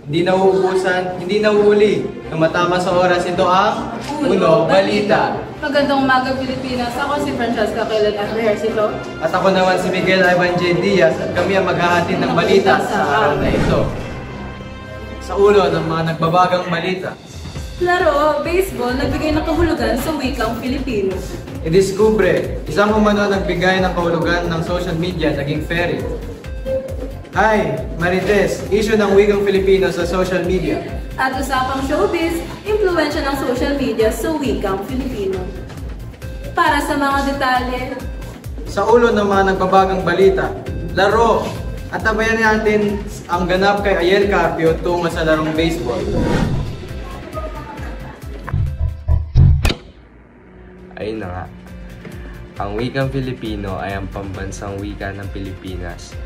Hindi nauubusan, hindi nauuli. Tumatama sa oras, ito ang Uno Balita. Magandang umaga, Pilipinas. Ako si Francesca Kailan Ejercito. At ako naman si Miguel Ivan J. Diaz at kami ang maghahatid ng balita sa araw na ito. Sa ulo ng mga nagbabagang balita. Laro, baseball, nagbigay ng kahulugan sa wikang Pilipino. Idiskubre, isang umano nagbigay ng kahulugan ng social media naging fairy. Hi, Marites, issue ng wikang Filipino sa social media. At usapang showbiz, impluwensya ng social media sa wikang Filipino. Para sa mga detalye, sa ulo ng mga nagbabagang balita, laro, at tabayan natin ang ganap kay Ayel Carpio tungo sa larong baseball. Ayun na nga. Ang wikang Filipino ay ang pambansang wika ng Pilipinas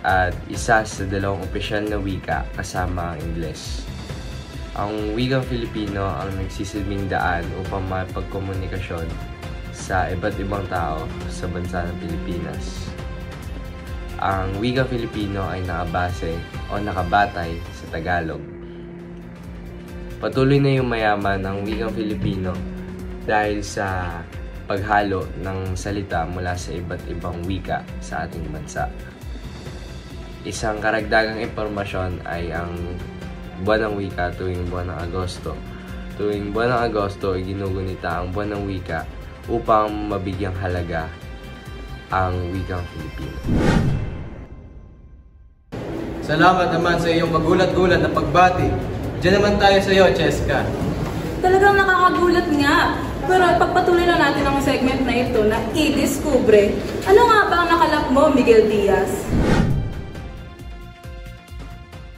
at isa sa dalawang opisyal na wika kasama ang Ingles. Ang wikang Filipino ang nagsisilbing daan upang makipagkomunikasyon sa iba't ibang tao sa bansa ng Pilipinas. Ang wikang Filipino ay nakabase o nakabatay sa Tagalog. Patuloy na yung mayaman ng wikang Filipino dahil sa paghalo ng salita mula sa iba't ibang wika sa ating bansa. Isang karagdagang impormasyon ay ang buwan ng wika tuwing buwan ng Agosto. Tuwing buwan ng Agosto ay ginugunita ang buwan ng wika upang mabigyang halaga ang wikang Filipino. Salamat naman sa iyong magulat-gulat na pagbati. Diyan naman tayo sa iyo, Cheska. talagang nakakagulat nga. Pero pagpatuloy na natin ang segment na ito na i-discover. Ano nga ba ang nakalap mo, Miguel Diaz?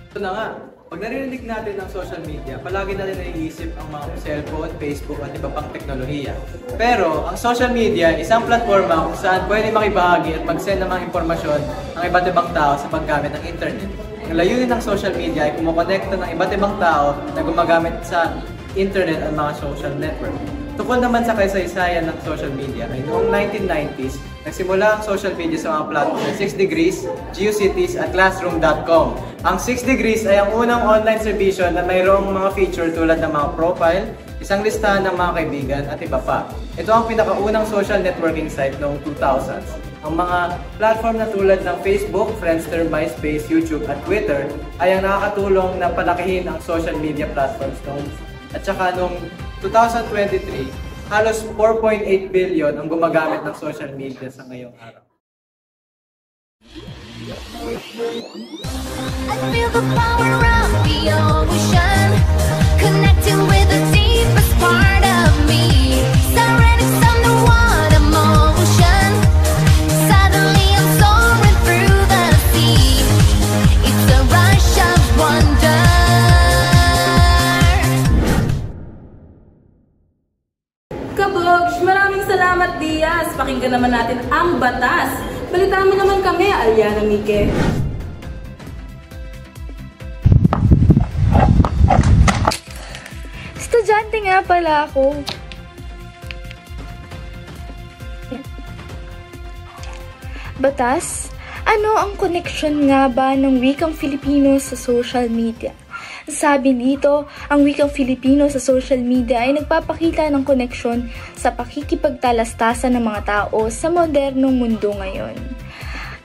Ito na nga, pag narinig natin ang social media, palagi natin naiisip ang mga cellphone, Facebook at iba pang teknolohiya. Pero ang social media, isang platforma kung saan pwede makibahagi at mag-send ng mga impormasyon ang iba't ibang tao sa paggamit ng internet. Ang layunin ng social media ay kumukonekta ng iba't ibang tao na gumagamit sa internet at mga social network. Tukol naman sa kasaysayan ng social media ay noong 1990s, nagsimula ang social media sa mga platform 6 Degrees, GeoCities at Classroom.com. Ang 6 Degrees ay ang unang online serbisyo na mayroong mga feature tulad ng mga profile, isang listahan ng mga kaibigan at iba pa. Ito ang pinakaunang social networking site noong 2000s. Ang mga platform na tulad ng Facebook, Friendster, MySpace, YouTube at Twitter ay ang nakakatulong na palakihin ang social media platforms noong at saka noong 2023, halos 4.8 billion ang gumagamit ng social media sa ngayong araw. I feel the power of the ocean, connecting with the deepest part of me. Serenity underwater emotion. Suddenly I'm soaring through the sea. It's a rush of wonder. Kabogs, maraming salamat, Diaz. Pakinggan naman natin ang batas. Balitaan mo naman kami, Aliana Mike. Estudyante nga pala ako. Batas? Ano ang koneksyon nga ba ng wikang Filipino sa social media? Sabi dito, ang wikang Filipino sa social media ay nagpapakita ng koneksyon sa pakikipagtalastasan ng mga tao sa modernong mundo ngayon.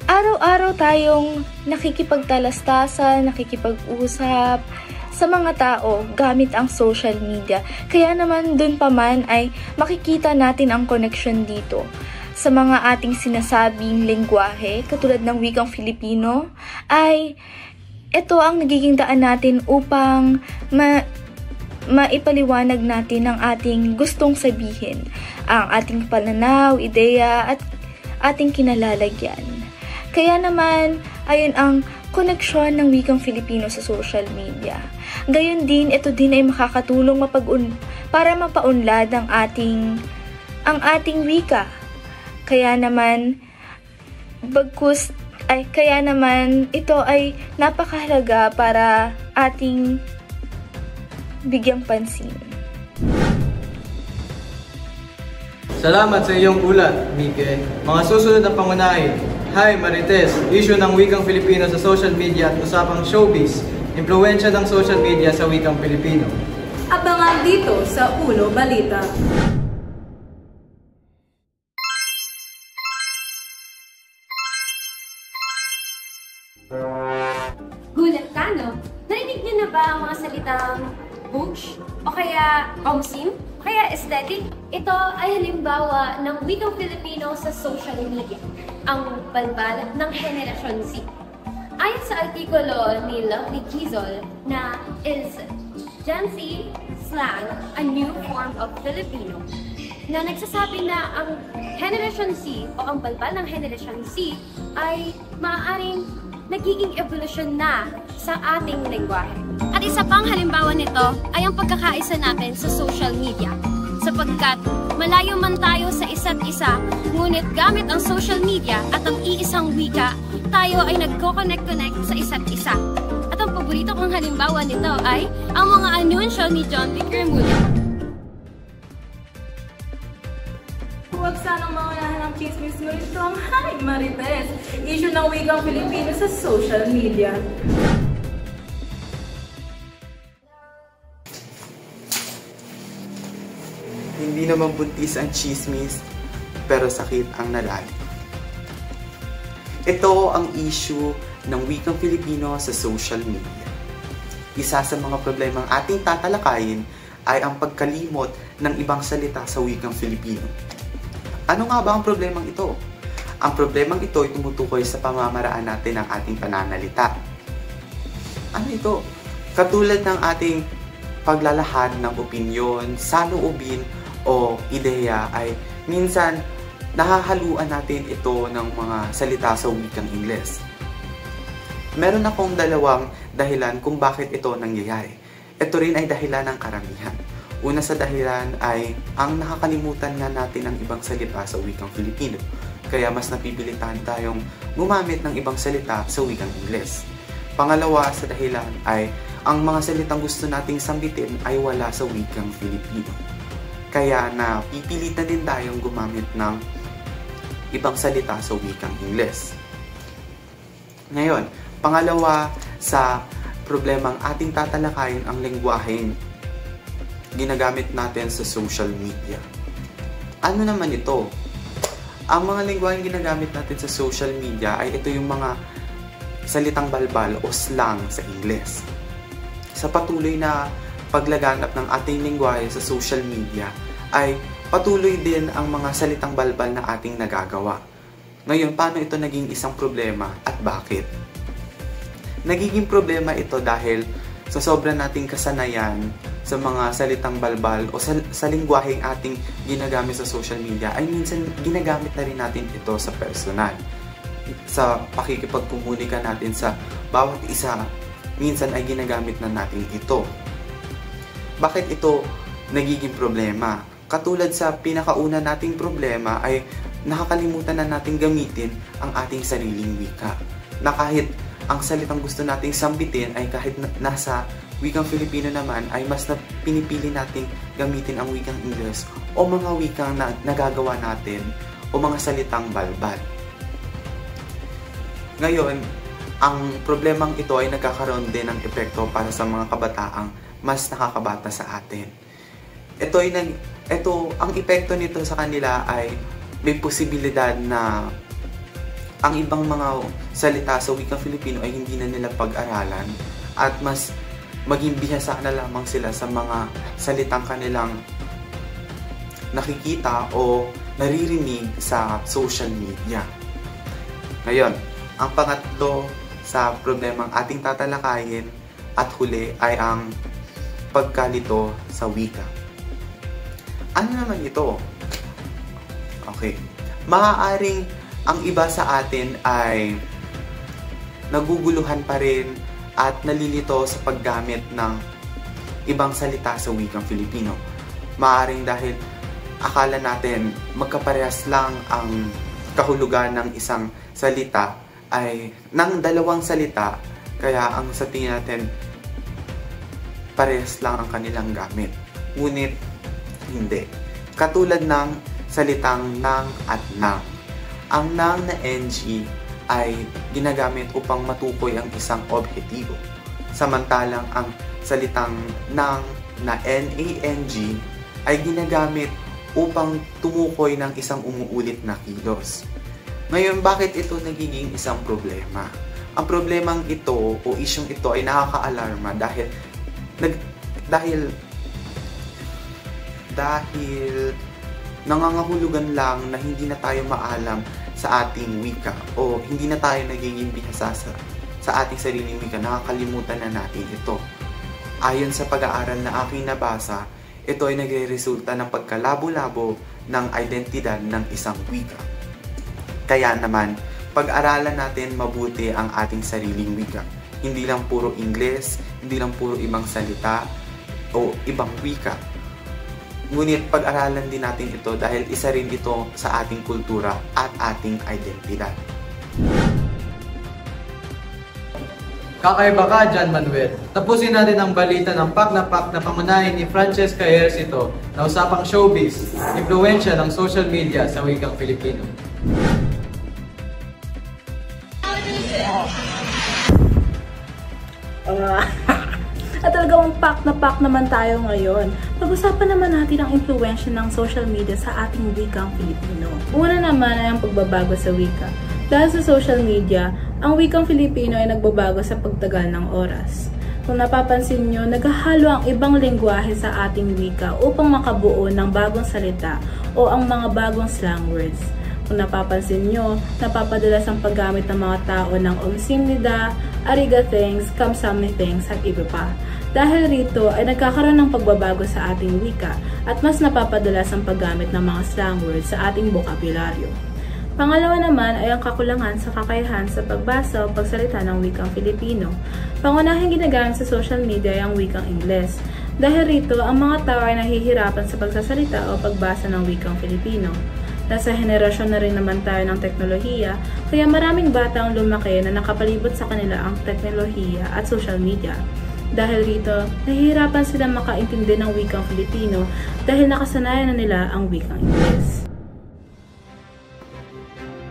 Araw-araw tayong nakikipagtalastasan, nakikipag-usap sa mga tao gamit ang social media. Kaya naman dun pa man ay makikita natin ang koneksyon dito sa mga ating sinasabing lengguwahe, katulad ng wikang Filipino, ay ito ang nagiging daan natin upang maipaliwanag natin ang ating gustong sabihin, ang ating pananaw, ideya, at ating kinalalagyan. Kaya naman, ayun ang koneksyon ng wikang Filipino sa social media. Gayon din, ito din ay makakatulong para mapaunlad ang ating wika. Kaya naman, ito ay napakahalaga para ating bigyang pansin. Salamat sa iyong ulat, Mike. Mga susunod na pangunahin. Hi, Marites! Issue ng wikang Filipino sa social media at usapang showbiz. Impluwensya ng social media sa wikang Pilipino. Abangan dito sa Uno Balita. Gulat ka, no? Narinig niyo na ba ang mga salitang butch? O kaya omsim? O kaya aesthetic? Ito ay halimbawa ng wikang Filipino sa social media, ang balbal ng Henerasyon Z. Ayon sa artikulo ni Lovely Quizol na Is Gen Z Slang a New Form of Filipino? Na nagsasabi na ang Henerasyon Z o ang balbal ng Henerasyon Z ay maaaring nagiging evolusyon na sa ating lengguwahe. At isa pang halimbawa nito ay ang pagkakaisa natin sa social media. Sapagkat malayo man tayo sa isa't isa, ngunit gamit ang social media at ang iisang wika, tayo ay nagko-connect sa isa't isa. At ang paborito kong halimbawa nito ay ang mga anunsyo ni John Vic Remulla. Huwag sanang maunahan ng chismis, ngunit ito ang Hi Marites, issue ng wikang Filipino sa social media. Hindi naman buntis ang chismis, pero sakit ang nalalim. Ito ang issue ng wikang Filipino sa social media. Isa sa mga problemang ating tatalakayin ay ang pagkalimot ng ibang salita sa wikang Filipino. Ano nga ba ang problemang ito? Ang problemang ito ay tumutukoy sa pamamaraan natin ng ating pananalita. Ano ito? Katulad ng ating paglalahad ng opinyon, saloobin o ideya ay minsan nahahaluan natin ito ng mga salita sa wikang Ingles. Meron akong dalawang dahilan kung bakit ito nangyayari. Ito rin ay dahilan ng karamihan. Una sa dahilan ay ang nakakalimutan nga natin ang ibang salita sa wikang Filipino. Kaya mas napipilitan tayong gumamit ng ibang salita sa wikang Ingles. Pangalawa sa dahilan ay ang mga salitang gusto nating sambitin ay wala sa wikang Filipino. Kaya napipilitan din tayong gumamit ng ibang salita sa wikang Ingles. Ngayon, pangalawa sa problemang ating tatalakayin ang lengguwaheng ginagamit natin sa social media. Ano naman ito? Ang mga lengguwaheng ginagamit natin sa social media ay ito yung mga salitang balbal o slang sa Ingles. Sa patuloy na paglaganap ng ating lengguwahe sa social media ay patuloy din ang mga salitang balbal na ating nagagawa. Ngayon, paano ito naging isang problema at bakit? Nagiging problema ito dahil sa sobrang nating kasanayan sa mga salitang balbal o sa lengguwaheng ating ginagamit sa social media ay minsan ginagamit na rin natin ito sa personal. Sa pakikipagkomunika natin sa bawat isa, minsan ay ginagamit na natin ito. Bakit ito nagiging problema? Katulad sa pinakauna nating problema ay nakakalimutan na nating gamitin ang ating sariling wika. Na kahit ang salitang gusto nating sambitin ay kahit nasa wikang Filipino naman ay mas pinipili nating gamitin ang wikang Ingles o mga wikang na nagagawa natin o mga salitang balbal. Ngayon, ang problemang ito ay nagkakaroon din ng epekto para sa mga kabataang mas nakakabata sa atin. Ang epekto nito sa kanila ay may posibilidad na ang ibang mga salita sa wikang Filipino ay hindi na nila pag-aralan at mas maging bihasa na lamang sila sa mga salitang kanilang nakikita o naririnig sa social media. Ngayon, ang pangatlo sa problemang ating tatalakayin at huli ay ang pagkalito sa wika. Ano naman ito? Okay. Maaaring ang iba sa atin ay naguguluhan pa rin at nalilito sa paggamit ng ibang salita sa wikang Filipino. Maaaring dahil akala natin magkaparehas lang ang kahulugan ng isang salita ay ng dalawang salita, kaya ang sa tingin natin parehas lang ang kanilang gamit. Ngunit hindi. Katulad ng salitang nang at nang. Ang nang na NG ay ginagamit upang matukoy ang isang objektibo. samantalang ang salitang nang na NANG ay ginagamit upang tumukoy ng isang umuulit na kilos. Ngayon, bakit ito nagiging isang problema? Ang problemang ito o isyong ito ay nakaka-alarma dahil nangangahulugan lang na hindi na tayo maalam sa ating wika o hindi na tayo nagiging bihasa sa ating sariling wika. Nakakalimutan na natin ito. Ayon sa pag-aaral na aking nabasa, ito ay nagre-resulta ng pagkalabo-labo ng identidad ng isang wika. Kaya naman, pag-aralan natin mabuti ang ating sariling wika. Hindi lang puro Ingles, hindi lang puro ibang salita o ibang wika. Ngunit pag-aralan din natin ito dahil isa rin ito sa ating kultura at ating identidad. Kakaiba ka, John Manuel. Tapusin natin ang balita ng pak na pangunahin ni Francesca Ejercito na usapang showbiz, impluwensya ng social media sa wikang Filipino. At talagang pak naman tayo ngayon. Pag-usapan naman natin ang impluwensya ng social media sa ating wikang Filipino. Una naman ay ang pagbabago sa wika. Dahil sa social media, ang wikang Filipino ay nagbabago sa pagtagal ng oras. Kung napapansin nyo, naghahalo ang ibang lengguwahe sa ating wika upang makabuo ng bagong salita o ang mga bagong slang words. Kung napapansin nyo, napapadalas ang paggamit ng mga tao ng omsimnida, arigathanks, kamsamnithanks at iba pa. Dahil rito ay nagkakaroon ng pagbabago sa ating wika at mas napapadalas ang paggamit ng mga slang words sa ating bokabularyo. Pangalawa naman ay ang kakulangan sa kakayahan sa pagbasa o pagsalita ng wikang Filipino. Pangunahing ginagamit sa social media ay ang wikang Ingles. Dahil rito, ang mga tao ay nahihirapan sa pagsasalita o pagbasa ng wikang Filipino. Nasa henerasyon na rin naman tayo ng teknolohiya, kaya maraming bata ang lumaki na nakapalibot sa kanila ang teknolohiya at social media. Dahil rito, nahihirapan sila makaintindi ng wikang Filipino dahil nakasanayan na nila ang wikang Ingles.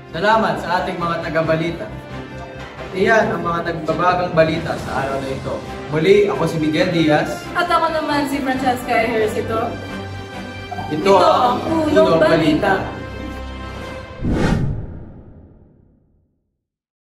Salamat sa ating mga taga-balita. Iyan ang mga nagbabagang balita sa araw na ito. Muli, ako si Miguel Diaz. At ako naman si Francesca Ejercito. Ito ang Unong Balita.